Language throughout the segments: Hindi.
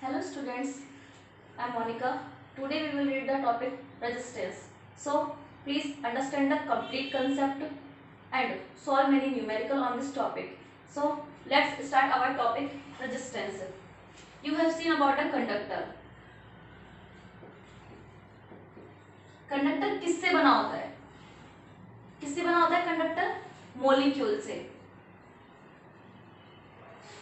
Hello students, I am Monica. Today we will read the topic resistance. So please understand the complete concept and solve many numerical on this topic. So let's start our topic resistance. You have seen about a conductor. Conductor किससे बना होता है? किससे बना होता है कंडक्टर? मॉलिक्यूल से।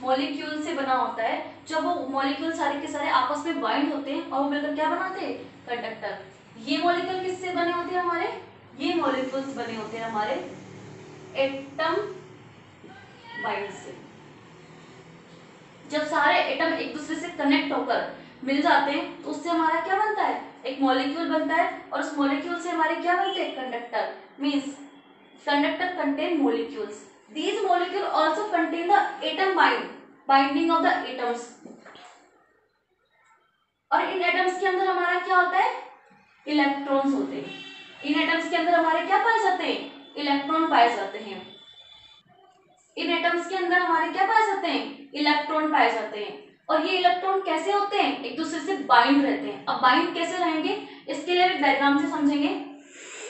मॉलिक्यूल से बना होता है। जब वो मॉलिक्यूल सारे के सारे आपस में बाइंड होते हैं और वो मिलकर क्या बनाते हैं? कंडक्टर। ये मॉलिक्यूल किससे बने होते हैं हमारे? ये मॉलिक्यूल्स बने होते हैं हमारे एटम बाइंड से। जब सारे एटम एक दूसरे से कनेक्ट होकर मिल जाते हैं तो उससे हमारा क्या बनता है? एक मॉलिक्यूल बनता है और उस मॉलिक्यूल से हमारे क्या बनते हैं? Conductor. Means conductor contain molecules. These molecules also contain the atom binding of the atoms. और इन एटम्स के अंदर हमारा क्या होता है? इलेक्ट्रॉन्स होते हैं. इन एटम्स के अंदर हमारे क्या पाए जाते हैं? इलेक्ट्रॉन पाए जाते हैं. इन एटम्स के अंदर हमारे क्या पाए जाते हैं? इलेक्ट्रॉन पाए जाते हैं. और ये इलेक्ट्रॉन कैसे होते हैं? एक दूसरे से बाइंड रहते हैं. अब बाइंड कैसे रहेंगे इसके लिए एक डायग्राम से समझेंगे.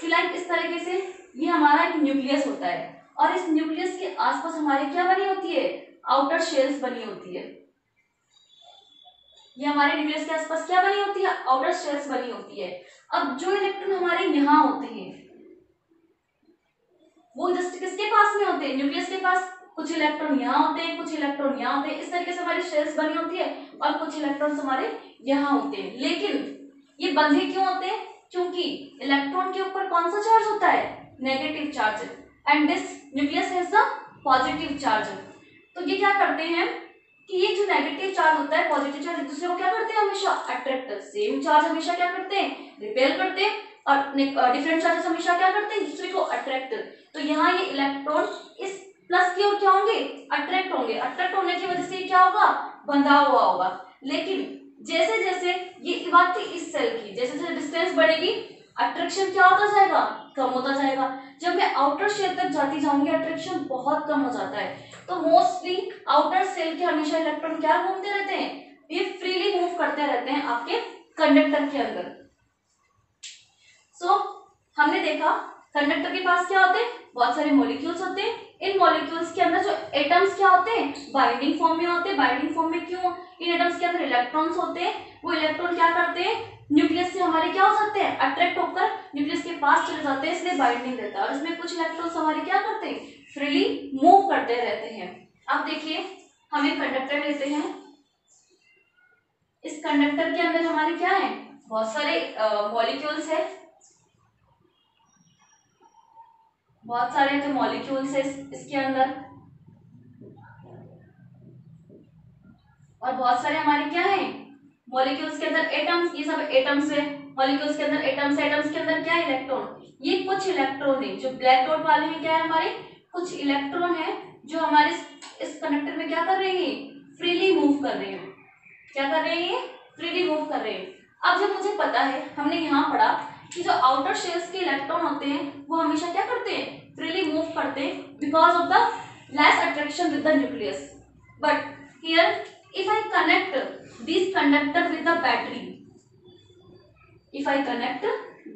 फिलहाल इस तरीके से ये हमारा एक न्यूक्लियस होता है और इस न्यूक्लियस के आसपास हमारे क्या बनी होती है? आउटर शेल्स बनी होती है. ये हमारे न्यूक्लियस के आसपास क्या बनी होती है? आउटर शेल्स बनी होती है. अब जो इलेक्ट्रॉन हमारे यहाँ होते हैं वो जस्ट किसके पास में होते हैं? न्यूक्लियस के पास. कुछ इलेक्ट्रॉन यहाँ होते हैं, कुछ इलेक्ट्रॉन यहाँ होते हैं. इस तरीके से हमारी शेल्स बनी होती है और कुछ इलेक्ट्रॉन्स हमारे यहाँ होते हैं. लेकिन ये बंधे क्यों होते हैं? क्योंकि इलेक्ट्रॉन के ऊपर कौन सा चार्ज होता है? Negative charge. And this nucleus has the positive charge. तो ये क्या करते हैं कि ये जो नेगेटिव चार्ज होता है, पॉजिटिव चार्ज एक दूसरे को क्या करते हैं? हमेशा अट्रैक्ट. सेम चार्ज हमेशा क्या करते हैं? रिपेल करते हैं. और डिफरेंट चार्जेस हमेशा क्या करते हैं? दूसरे को अट्रैक्ट. तो यहाँ ये इलेक्ट्रॉन इस प्लस की ओर क्या होंगे? अट्रैक्ट होंगे. अट्रैक्ट होने की वजह से क्या होगा? बंधा हुआ होगा. लेकिन जैसे जैसे ये बात थी इस सेल की, जैसे जैसे डिस्टेंस बढ़ेगी अट्रैक्शन क्या होता जाएगा? कम होता जाएगा. जब मैं आउटर शेल तक जाती जाऊंगी अट्रैक्शन बहुत कम हो जाता है. तो मोस्टली आउटर सेल के हमेशा इलेक्ट्रॉन क्या घूमते रहते हैं? ये फ्रीली मूव करते रहते हैं आपके कंडक्टर के अंदर. सो हमने देखा कंडक्टर के पास क्या होते हैं? बहुत सारे मॉलिक्यूल्स होते हैं. इन मॉलिक्यूल्स के अंदर जो एटम्स क्या होते हैं? बाइंडिंग फॉर्म में होते हैं. बाइंडिंग फॉर्म में क्यों? इन एटम्स के अंदर इलेक्ट्रॉन्स होते हैं. वो इलेक्ट्रॉन क्या करते हैं? न्यूक्लियस से हमारे क्या हो सकते हैं? अट्रैक्ट होकर न्यूक्लियस के पास चले जाते हैं, इसलिए बाइंडिंग रहता है. और इसमें कुछ इलेक्ट्रॉन्स हमारे क्या करते हैं? फ्रीली मूव करते रहते हैं. अब देखिए हम एक कंडक्टर लेते हैं. इस कंडक्टर के अंदर हमारे क्या है? बहुत सारे मॉलिक्यूल्स है. बहुत सारे जो मॉलिक्यूल्स है इसके अंदर और बहुत सारे हमारे क्या है? मॉलिक्यूल्स के अंदर एटम्स. ये सब एटम्स है. मॉलिक्यूल्स के अंदर एटम्स है. एटम्स के अंदर क्या है? इलेक्ट्रॉन. ये कुछ इलेक्ट्रॉन है जो ब्लैक डॉट वाले हैं. क्या है हमारे? कुछ इलेक्ट्रॉन है जो हमारे इस कंडक्टर में क्या कर रहे हैं? फ्रीली मूव कर रहे हैं. क्या कर रहे हैं? फ्रीली मूव कर रहे हैं. अब जब मुझे पता है, हमने यहाँ पढ़ा कि जो आउटर शेल्स के इलेक्ट्रॉन होते हैं वो हमेशा क्या करते हैं? फ्रीली मूव करते हैं because of the less attraction with the nucleus. But here if I connect this conductor with the battery, if I connect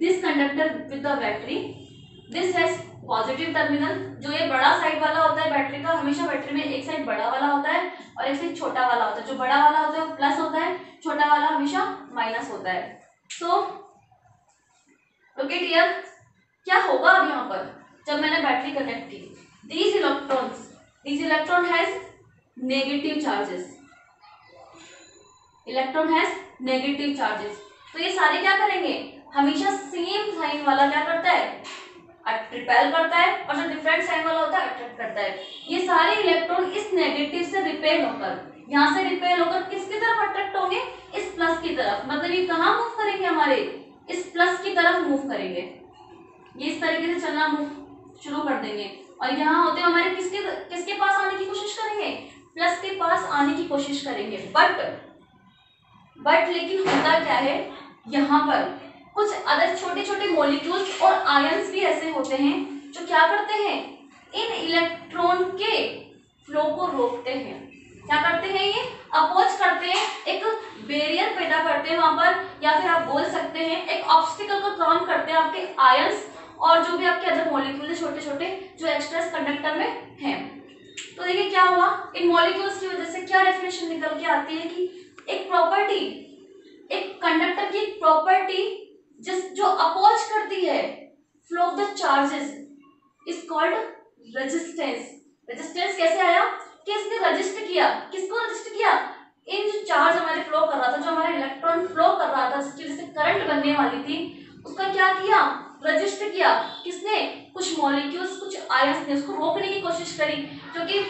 this conductor with the battery, this has positive terminal. जो ये बड़ा साइड वाला होता है बैटरी का, हमेशा बैटरी में एक साइड बड़ा वाला होता है और एक साइड छोटा वाला होता है. जो बड़ा वाला होता है वो प्लस होता है, छोटा वाला हमेशा माइनस होता है. सो लुक एट हियर, क्या होगा अब यहाँ पर जब मैंने बैटरी कनेक्ट की? these electron has negative charges. Electron has negative charges. तो ये सारे क्या करेंगे? हमेशा सेम साइन वाला क्या करता है? रिपेल करता है. और जो डिफरेंट साइन वाला होता है अट्रैक्ट करता है. ये सारे इलेक्ट्रॉन इस नेगेटिव से रिपेल होकर, यहाँ से रिपेल होकर किसकी तरफ अट्रैक्ट होंगे? इस प्लस की तरफ. मतलब ये कहाँ मूव करेंगे? हमारे इस प्लस की तरफ मूव करेंगे. ये इस तरीके से चलना मूव शुरू कर देंगे. और यहाँ होते हमारे किसके पास आने की कोशिश करेंगे? प्लस के पास आने की कोशिश करेंगे. बट लेकिन होता क्या है? यहाँ पर कुछ अदर छोटे छोटे मॉलिक्यूल्स और आयंस भी ऐसे होते हैं जो क्या करते हैं? इन इलेक्ट्रॉन के फ्लो को रोकते हैं. क्या करते हैं? ये अपोज करते हैं, एक बैरियर पैदा करते हैं वहां पर, या फिर आप बोल सकते हैं एक ऑब्स्टिकल का काम करते हैं आपके आयंस और जो भी आपके अदर मॉलिक्यूल छोटे छोटे जो एक्स्ट्रा कंडक्टर में हैं। तो देखिए क्या हुआ, इन मॉलिक्यूल्स की वजह से क्या डेफिनेशन निकल के आती है कि एक प्रॉपर्टी, एक कंडक्टर की प्रॉपर्टी जिस जो अपोज करती है flow of the charges is called resistance. Resistance कैसे आया कि इसने रजिस्ट किया, किसको रजिस्ट किया, इन जो चार्ज हमारे फ्लो कर रहा था, जो हमारे इलेक्ट्रॉन फ्लो कर रहा था जिसकी वजह से करंट बनने वाली थी, उसका क्या किया, रजिस्ट किया। किसने, कुछ मॉलिक्यूल्स कुछ आयंस ने उसको रोकने की कोशिश करी, क्योंकि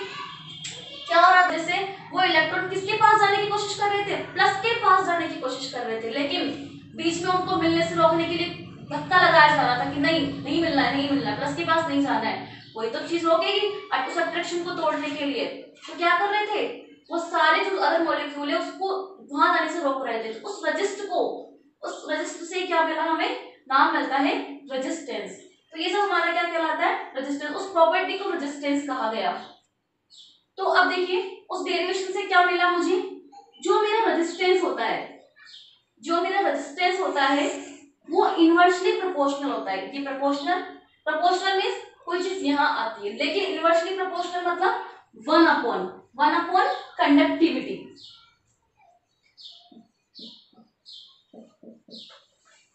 क्या हो रहा था, जैसे वो इलेक्ट्रॉन किसके पास जाने की कोशिश कर रहे थे, प्लस के पास जाने की कोशिश कर रहे थे, लेकिन बीच में उनको मिलने से रोकने के लिए धक्का लगाया जा रहा था कि नहीं नहीं मिलना है, नहीं मिलना है, प्लस के पास नहीं जाना है, वही तो चीज रोकेगी उस अट्रैक्शन को तोड़ने के लिए। तो क्या कर रहे थे, वो सारे जो अदर मॉलिक्यूल है उसको वहां जाने से रोक रहे थे। तो उस रजिस्ट से क्या मिला, हमें नाम मिलता है रेजिस्टेंस। तो ये सब हमारा क्या कहलाता है, रेजिस्टेंस। उस प्रॉपर्टी को रेजिस्टेंस कहा गया। तो अब देखिए उस डेरिवेशन से क्या मिला मुझे, जो मेरा रेजिस्टेंस होता है, जो मेरा रेजिस्टेंस होता है वो इनवर्सली प्रोपोर्शनल होता है। ये प्रोपोर्शनल मींस कोई चीज यहाँ आती है, लेकिन इनवर्सली प्रोपोर्शनल मतलब 1/1 conductivity.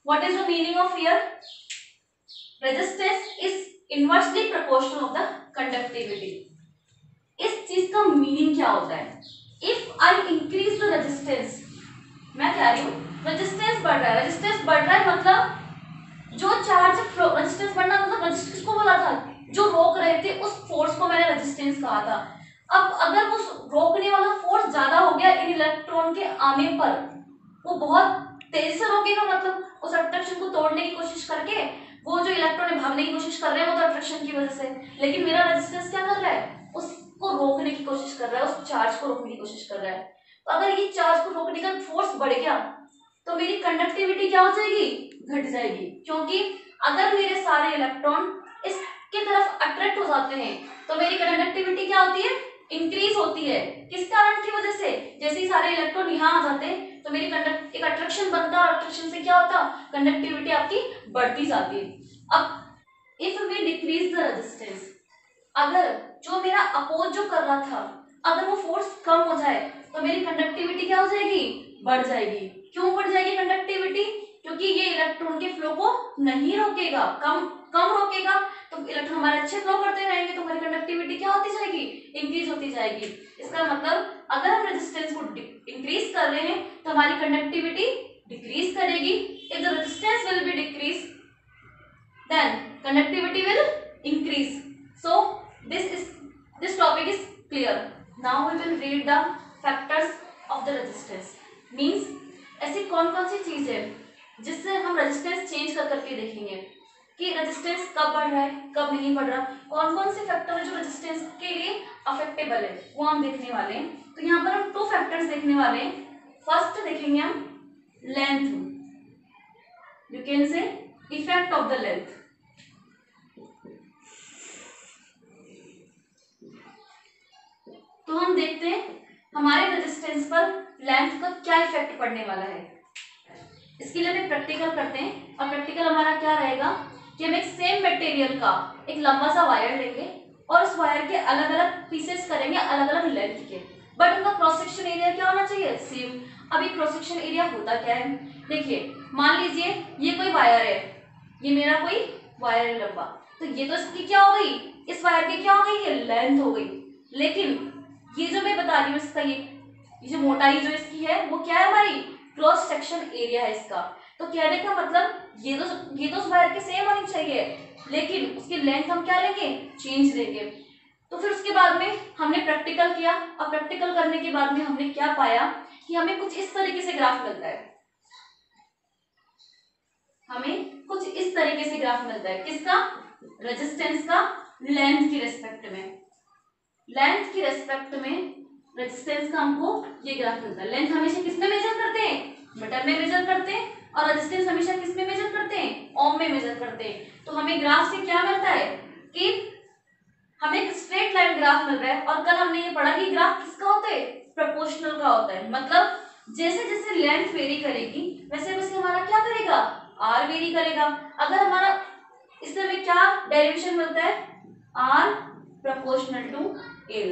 What is the meaning of here, resistance is inversely proportional of the conductivity. इस चीज का मीनिंग क्या होता है, if I increase the resistance, मैं कह रही हूँ रेजिस्टेंस बढ़ रहा है, रेजिस्टेंस बढ़ रहा है मतलब जो चार्ज फ्लो, रेजिस्टेंस बढ़ना मतलब रेजिस्टेंस किसको बोला था, जो रोक रहे थे उस फोर्स को मैंने रेजिस्टेंस कहा था। अब अगर उस रोकने वाला फोर्स ज्यादा हो गया इन इलेक्ट्रॉन के आने पर, वो बहुत तेजी से रोकेगा, मतलब उस अट्रैक्शन को तोड़ने की कोशिश करके वो जो इलेक्ट्रॉन भागने की कोशिश कर रहे हैं वो तो अट्रैक्शन की वजह से, लेकिन मेरा रेजिस्टेंस क्या कर रहा है, उसको रोकने की कोशिश कर रहा है, उस चार्ज को रोकने की कोशिश कर रहा है। तो अगर ये चार्ज को रोकने का फोर्स बढ़ गया तो मेरी कंडक्टिविटी क्या हो जाएगी, घट जाएगी, क्योंकि अगर मेरे सारे इलेक्ट्रॉन इसके तरफ अट्रैक्ट हो जाते हैं तो मेरी कंडक्टिविटी क्या होती है, इंक्रीज होती है। किस कारण की वजह से, जैसे ही सारे इलेक्ट्रॉन यहाँ आ जाते तो मेरी एक अट्रैक्शन बनता और अट्रैक्शन से क्या होता, कंडक्टिविटी आपकी बढ़ती जाती है। अब if we decrease the resistance, अगर जो मेरा अपोज जो कर रहा था अगर वो फोर्स कम हो जाए तो मेरी कंडक्टिविटी क्या हो जाएगी, बढ़ जाएगी। क्यों बढ़ जाएगी कंडक्टिविटी, क्योंकि ये इलेक्ट्रॉन के फ्लो को नहीं रोकेगा, कम रोकेगा, तो इलेक्ट्रॉन हमारे अच्छे फ्लो करते रहेंगे तो हमारी कंडक्टिविटी क्या होती जाएगी, इंक्रीज होती जाएगी। इसका मतलब अगर हम रेजिस्टेंस को इंक्रीज कर रहे हैं तो हमारी कंडक्टिविटी डिक्रीज करेगी। If the resistance will be decrease then conductivity will increase. So this topic is clear. Now we will read the factors of the resistance. Means ऐसी कौन कौन सी चीज है जिससे हम रेजिस्टेंस चेंज कर करके देखेंगे कि रेजिस्टेंस कब बढ़ रहा है कब नहीं बढ़ रहा, कौन कौन से फैक्टर है जो रेजिस्टेंस के लिए अफेक्टेबल है वो हम देखने वाले हैं। तो यहाँ पर हम 2 फैक्टर्स देखने वाले हैं। फर्स्ट देखेंगे हम length, you can say effect of the length. तो हम देखते हैं हमारे रेजिस्टेंस पर लेंथ का क्या इफेक्ट पड़ने वाला है। इसके लिए हम प्रैक्टिकल करते हैं और प्रैक्टिकल हमारा क्या रहेगा कि हम एक सेम मटेरियल का एक लंबा सा वायर लेंगे और उस वायर के अलग अलग पीसेस करेंगे अलग अलग लेंथ के, बट उनका क्रॉस सेक्शन एरिया क्या होना चाहिए, सेम। अभी क्रॉस सेक्शन एरिया होता क्या है, देखिए मान लीजिए ये कोई वायर है, ये मेरा कोई वायर है लंबा, तो ये तो इसकी क्या हो गई, इस वायर की क्या हो गई, ये लेंथ हो गई। लेकिन ये जो मैं बता रही हूँ इसका ये जो मोटाई जो इसकी है वो क्या है, हमारी क्रॉस सेक्शन एरिया है इसका। तो कहने का मतलब ये तो उस वायर के सेम होनी चाहिए, लेकिन उसकी लेंथ हम क्या लेंगे, चेंज लेंगे। तो फिर उसके बाद में हमने प्रैक्टिकल किया और प्रैक्टिकल करने के बाद में हमने क्या पाया कि हमें कुछ इस तरीके से ग्राफ मिलता है, हमें कुछ इस तरीके से ग्राफ मिलता है, किसका, रेजिस्टेंस का लेंथ की रेस्पेक्ट में। लेंथ की रेस्पेक्ट में रेजिस्टेंस का हमको ये ग्राफ मिलता है। लेंथ हमेशा किसमें मेजर करते हैं, मीटर में मेजर करते हैं, और रेजिस्टेंस हमेशा किसमें मेजर करते हैं, ओम में मेजर करते हैं। तो हमें ग्राफ से क्या मिलता है कि हमें एक स्ट्रेट लाइन ग्राफ मिल रहा है, और कल हमने ये पढ़ा कि ग्राफ किसका होता है, प्रोपोर्शनल का होता है। मतलब जैसे जैसे लेंथ वेरी करेगी वैसे वैसे हमारा क्या करेगा, आर वेरी करेगा। अगर हमारा इससे हमें क्या डेरिवेशन मिलता है, आर प्रोपोर्शनल टू एल।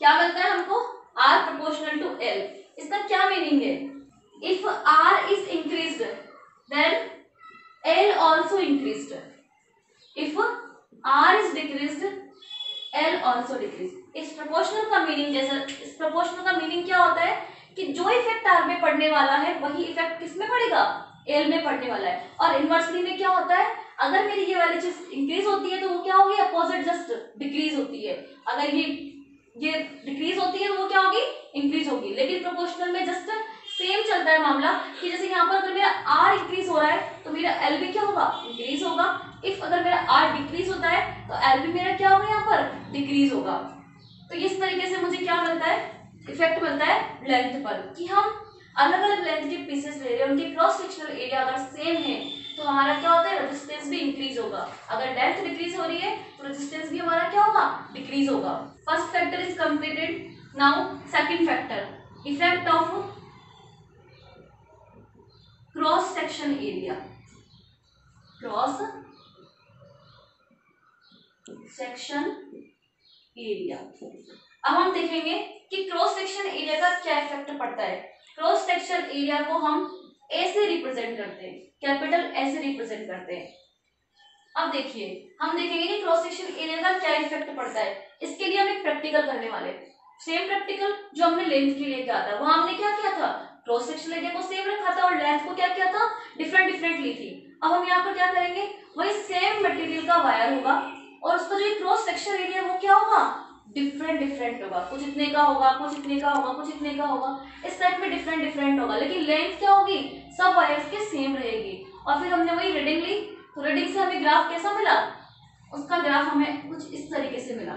क्या मिलता है हमको, आर प्रोपोर्शनल टू एल। इसका क्या मीनिंग है, if R is increased then L also increased, if R is decreased L also decrease. इस प्रोपोर्शनल का मीनिंग जैसा, इस प्रोपोर्शनल का मीनिंग क्या होता है कि जो इफेक्ट आर में पड़ने वाला है वही इफेक्ट किस में पड़ेगा, एल में पड़ने वाला है। और इनवर्सली में क्या होता है, अगर मेरी ये वाली चीज इंक्रीज होती है तो वो क्या होगी, अपोजिट जस्ट डिक्रीज होती है। अगर ये डिक्रीज होती है तो वो क्या होगी, इंक्रीज होगी। लेकिन प्रोपोर्शनल में जस्ट सेम चलता है मामला कि जैसे यहाँ पर अगर मेरा आर इंक्रीज हो रहा है तो मेरा एल भी क्या होगा, इंक्रीज होगा। इफ अगर मेरा आर डिक्रीज होता है तो एल भी मेरा क्या होगा, यहाँ पर डिक्रीज होगा। तो इस तरीके से मुझे क्या मिलता है, इफेक्ट मिलता है लेंथ पर, कि हम अलग अलग लेंथ के पीसेस ले रहे हैं, उनके क्रॉस सेक्शनल एरिया अगर सेम है तो हमारा क्या होता है, रेजिस्टेंस भी इंक्रीज होगा। अगर लेंथ डिक्रीज हो रही है तो रेजिस्टेंस भी हमारा क्या होगा, डिक्रीज होगा। First factor is completed. Now second factor, effect of cross section area. Cross section area. अब हम देखेंगे कि क्रॉस सेक्शन एरिया का क्या इफेक्ट पड़ता है। क्रॉस सेक्शन एरिया को हम ए से रिप्रेजेंट करते हैं, कैपिटल ए से रिप्रेजेंट करते हैं। अब देखिए हम देखेंगे कि क्रॉस सेक्शन एरिया का क्या इफेक्ट पड़ता है। इसके लिए हम एक प्रैक्टिकल करने वाले, सेम प्रैक्टिकल जो हमने लेंथ के लिए किया था। वहां हमने क्या किया था, क्रॉस सेक्शन एरिया को सेम रखा था और लेंथ को क्या किया था, डिफरेंट डिफरेंट ली थी। अब हम यहाँ पर क्या करेंगे, वही सेम मटेरियल का वायर होगा और उसका जो क्रॉस सेक्शन एरिया वो क्या होगा, डिफरेंट डिफरेंट होगा। कुछ इतने का होगा, कुछ इतने का होगा, कुछ इतने का होगा, इस टाइप में डिफरेंट डिफरेंट होगा। लेकिन लेंथ क्या होगी, सब वायर्स के सेम रहेगी। और फिर हमने वही रीडिंग ली, तो रीडिंग से हमें ग्राफ कैसा मिला, उसका ग्राफ हमें कुछ इस तरीके से मिला,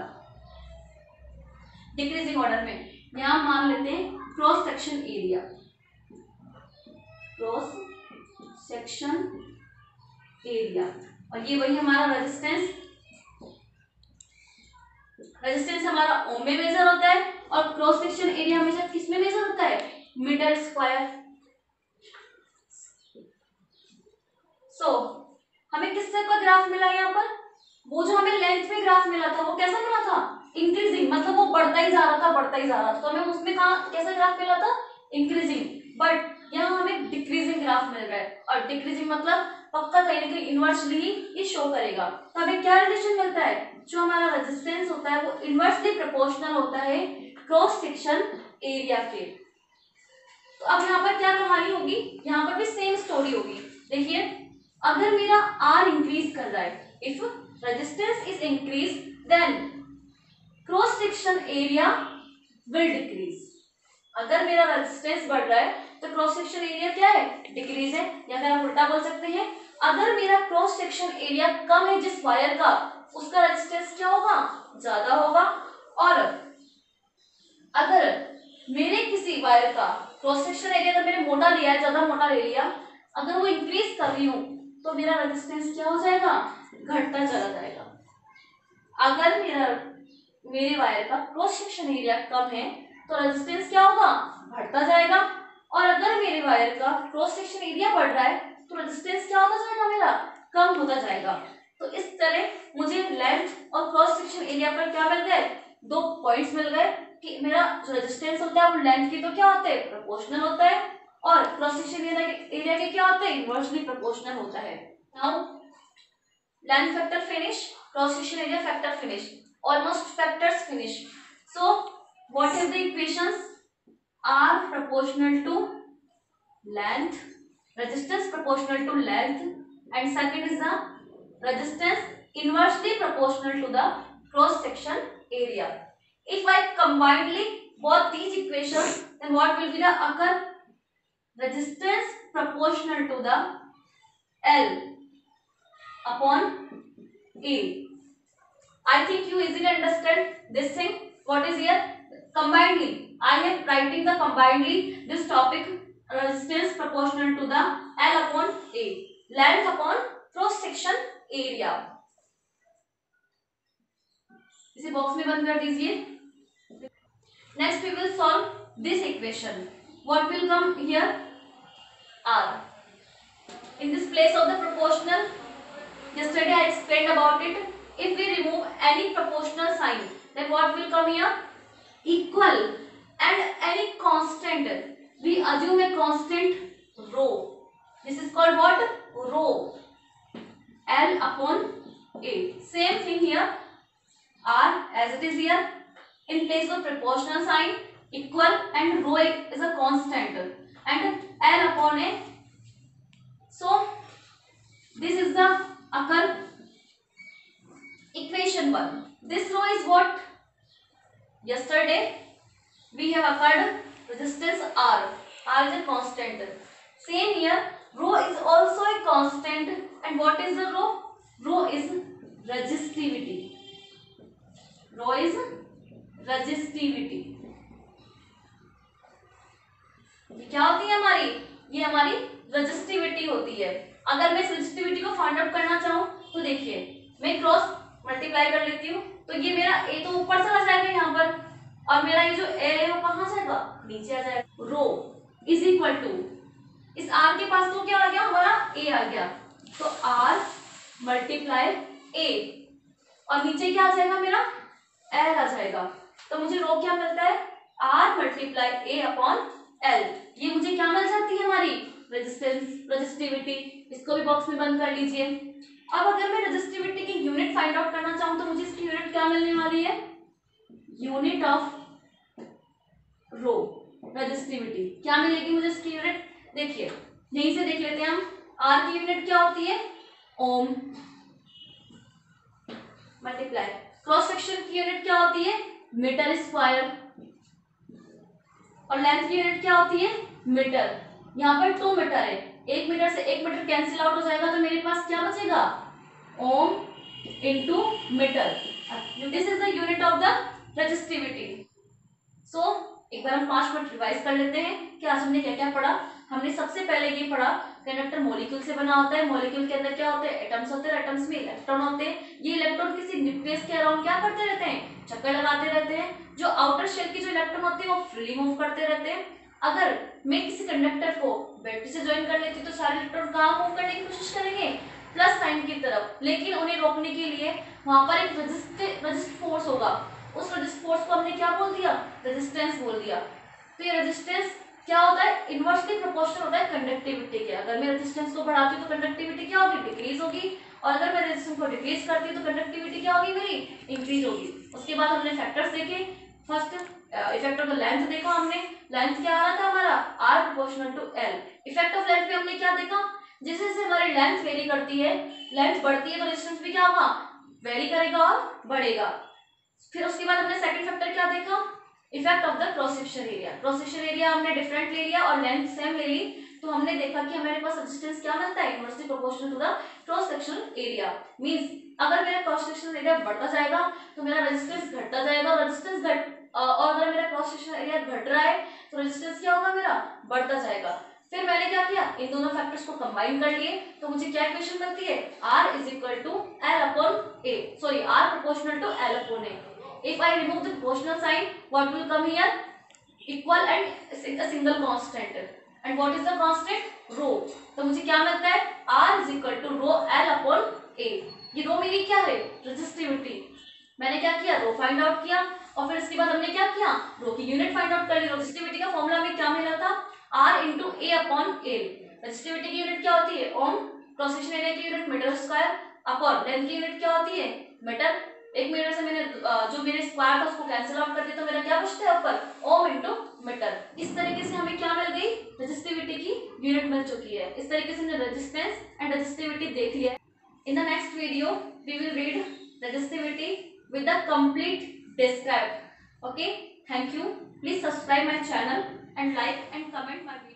डिक्रीजिंग ऑर्डर में। यहां मान लेते हैं cross section area, cross section area, और ये वही हमारा रेजिस्टेंस। रेजिस्टेंस हमारा ओम में मेजर होता है और क्रॉस सेक्शन एरिया हमेशा किस में मेजर होता है, मीटर स्क्वायर। सो हमें किससे का ग्राफ मिला यहाँ पर, वो जो हमें लेंथ में ग्राफ मिला था वो कैसा मिला था, इंक्रीजिंग, मतलब वो बढ़ता ही जा रहा था, बढ़ता ही जा रहा था। तो हमें उसमें कहा कैसा ग्राफ मिला था, इंक्रीजिंग। बट यहाँ हमें डिक्रीजिंग ग्राफ मिल रहा है, और डिक्रीजिंग मतलब पक्का कहीं ना कहीं इनवर्सली ये शो करेगा। तो हमें क्या रिलेशन मिलता है, जो हमारा रेजिस्टेंस होता है वो इनवर्सली प्रोपोर्शनल होता है क्रॉस सेक्शन एरिया के। तो अब यहाँ पर क्या कहानी होगी, यहाँ पर भी सेम स्टोरी होगी। देखिए अगर मेरा R इंक्रीज कर रहा है, if resistance is increase then cross section area will decrease. अगर मेरा रेजिस्टेंस बढ़ रहा है तो क्रॉस सेक्शन एरिया क्या है, डिक्रीज है। या फिर आप उल्टा बोल सकते हैं, अगर मेरा क्रॉस सेक्शन एरिया कम है जिस वायर का, उसका रेजिस्टेंस क्या होगा, ज्यादा होगा। और अगर मेरे किसी वायर का क्रॉस सेक्शन एरिया अगर मैंने मोटा लिया है, ज्यादा मोटा ले लिया, अगर वो इंक्रीज कर रही हूं तो मेरा रेजिस्टेंस क्या हो जाएगा, घटता चला जाएगा। अगर मेरे वायर का क्रॉस सेक्शन एरिया कम है तो रेजिस्टेंस क्या होगा, बढ़ता जाएगा। और अगर मेरे वायर का क्रॉस सेक्शन एरिया बढ़ रहा है तो रेजिस्टेंस क्या होता जाएगा, मेरा कम होता जाएगा। तो इस तरह मुझे लेंथ और क्रॉस सेक्शन एरिया पर क्या मिल गए, दो पॉइंट्स मिल गए कि मेरा जो रेजिस्टेंस होता है वो लेंथ की तो क्या होता है, प्रोपोर्शनल होता है, और क्रॉस सेक्शन एरिया के क्या होता है, इनवर्सली प्रोपोर्शनल होता है। Now length factor finish, cross section area factor finish, almost factors finish. So what is the equations, R proportional to length, resistance proportional to length, and second is the resistance inversely proportional to the cross section area. If I combinedly both these equations, then what will be the occur, resistance proportional to the L upon A. I think you easily understand this thing. What is here, combinedly I am writing the combinedly this topic, resistance proportional to the L upon A, length upon cross section area. इसे बॉक्स में बंद कर दीजिए। Next we will solve this equation, what will come here? R. In this place of the proportional, yesterday I explained about it. If we remove any proportional sign, then what will come here? Equal. And any constant, we assume a constant rho. This is called what? Rho. L upon A. Same thing here. R as it is here. In place of proportional sign, equal, and rho is a constant, and L upon A. So this is the occur equation 1. This rho is what? Yesterday we have occurred resistance R. R is a constant. Same here, rho is also a constant. And what is the rho? Rho is resistivity. Rho is resistivity. क्या होती है हमारी? ये हमारी रेजिस्टिविटी होती है. अगर मैं इस रेजिस्टिविटी को फाइंड आउट करना चाहूँ तो देखिए, मैं क्रॉस मल्टीप्लाई कर लेती हूँ, तो ये मेरा ए तो ऊपर से आ जाएगा यहाँ पर, और मेरा ये जो एल है वो कहाँ जाएगा? नीचे आ जाएगा. रो इज इक्वल टू, इस आर के पास तो क्या आ गया? हमारा ए आ गया, तो आर मल्टीप्लाई ए, और नीचे क्या आ जाएगा? मेरा एल आ जाएगा. तो मुझे रो क्या मिलता है? R multiply A upon L. ये मुझे क्या मिल जाती है? हमारी रेजिस्टेंस, रेजिस्टिविटी. इसको भी बॉक्स में बंद कर लीजिए. अब अगर मैं रेजिस्टिविटी की यूनिट फाइंड आउट करना चाहूँ तो मुझे इसकी यूनिट क्या मिलने वाली है? Unit of rho resistivity. क्या मिलेगी मुझे इसकी यूनिट? देखिए, यहीं से देख लेते हैं हम. आर की यूनिट क्या होती है? Ohm multiply. क्रॉस सेक्शन की यूनिट क्या होती है? Meter square. और लेंथ की यूनिट क्या होती है? मीटर. यहाँ पर 2 मीटर है, 1 मीटर से 1 मीटर कैंसिल आउट हो जाएगा, तो मेरे पास क्या बचेगा? Ohm into meter. This is the unit of the resistivity. So एक बार हम 5 मिनट रिवाइज कर लेते हैं कि आज हमने क्या क्या पढ़ा. हमने सबसे पहले ये पढ़ा, कंडक्टर मॉलिक्यूल से बना होता है. मॉलिक्यूल के अंदर क्या होते हैं? एटम्स होते हैं. एटम्स में इलेक्ट्रॉन होते हैं. ये इलेक्ट्रॉन किसी न्यूक्लियस के अराउंड क्या करते रहते हैं? चक्कर लगाते रहते हैं. जो आउटर शेल की जो इलेक्ट्रॉन होते हैं वो फ्रीली मूव करते रहते हैं. अगर मैं किसी कंडक्टर को बैटरी से ज्वाइन कर लेती हूँ तो सारे इलेक्ट्रॉन कहाँ मूव करने की कोशिश करेंगे? प्लस साइन की तरफ. लेकिन उन्हें रोकने के लिए वहां पर एक रेजिस्ट फोर्स होगा. उस रेजिस्ट फोर्स को हमने क्या बोल दिया? रेजिस्टेंस बोल दिया. तो ये रेजिस्टेंस क्या होता है? इनवर्सली प्रोपोर्शनल होता है कंडक्टिविटी के. अगर मैं रेजिस्टेंस को बढ़ाती हूँ तो कंडक्टिविटी क्या होगी? डिक्रीज होगी. और अगर मैं रेजिस्टेंस को डिक्रीज करती हूँ तो कंडक्टिविटी क्या होगी? मेरी इंक्रीज होगी. उसके बाद हमने फैक्टर्स देखे. First effect of the length देखा हमने. लेंथ क्या आ रहा था हमारा? R proportional to L. Effect of length पे हमने क्या देखा? जैसे जैसे हमारी लेंथ वेरी करती है, लेंथ बढ़ती है, तो रेजिस्टेंस भी क्या होगा? वेरी करेगा और बढ़ेगा. फिर उसके बाद हमने सेकंड फैक्टर क्या देखा? Effect of the cross section area. Cross section area हमने डिफरेंट ले लिया और लेंथ सेम ले ली, तो हमने देखा कि हमारे पास रेजिस्टेंस क्या मिलता है? Inversely proportional to the cross section area. Means अगर मेरा क्रॉस सेक्शन एरिया बढ़ता जाएगा तो मेरा रेजिस्टेंस घटता जाएगा. रेजिस्टेंस और अगर मेरा क्रॉस सेक्शन एरिया घट रहा है तो रेजिस्टेंस क्या होगा? मेरा बढ़ता जाएगा. फिर मैंने क्या किया? इन दोनों फैक्टर्स को कंबाइन कर लिए, तो मुझे क्या इक्वेशन मिलती है? R is equal to L upon A, sorry R proportional to L upon A. If I remove the proportional sign, what will come here? Equal and a single constant. And what is the constant? Rho. तो मुझे क्या मिलता है? R is equal to rho L upon A. ये rho मेरी क्या है? रेजिस्टिविटी. मैंने क्या किया? rho फाइंड आउट किया, और फिर इसके बाद हमने क्या किया? rho की यूनिट फाइंड आउट कर ली. रेजिस्टिविटी का फॉर्मूला हमें क्या मिला था? R into A upon L. Resistivity की यूनिट क्या होती है? ओम. क्रॉस सेक्शन एरिया की unit meter square. Upon length की यूनिट क्या होती है? मीटर. 1 मीटर से मैंने जो मेरे स्क्वायर था उसको कैंसिल आउट कर दिया, तो मेरा क्या बचता है ऊपर? Ohm into meter. इस तरीके से हमें क्या मिल गई? रेजिस्टिविटी की यूनिट मिल चुकी है. इस तरीके से हमने रेजिस्टेंस एंड रेजिस्टिविटी देख लिया. In the next video we will read resistivity with the complete describe. Okay, thank you. Please subscribe my channel and like and comment my video.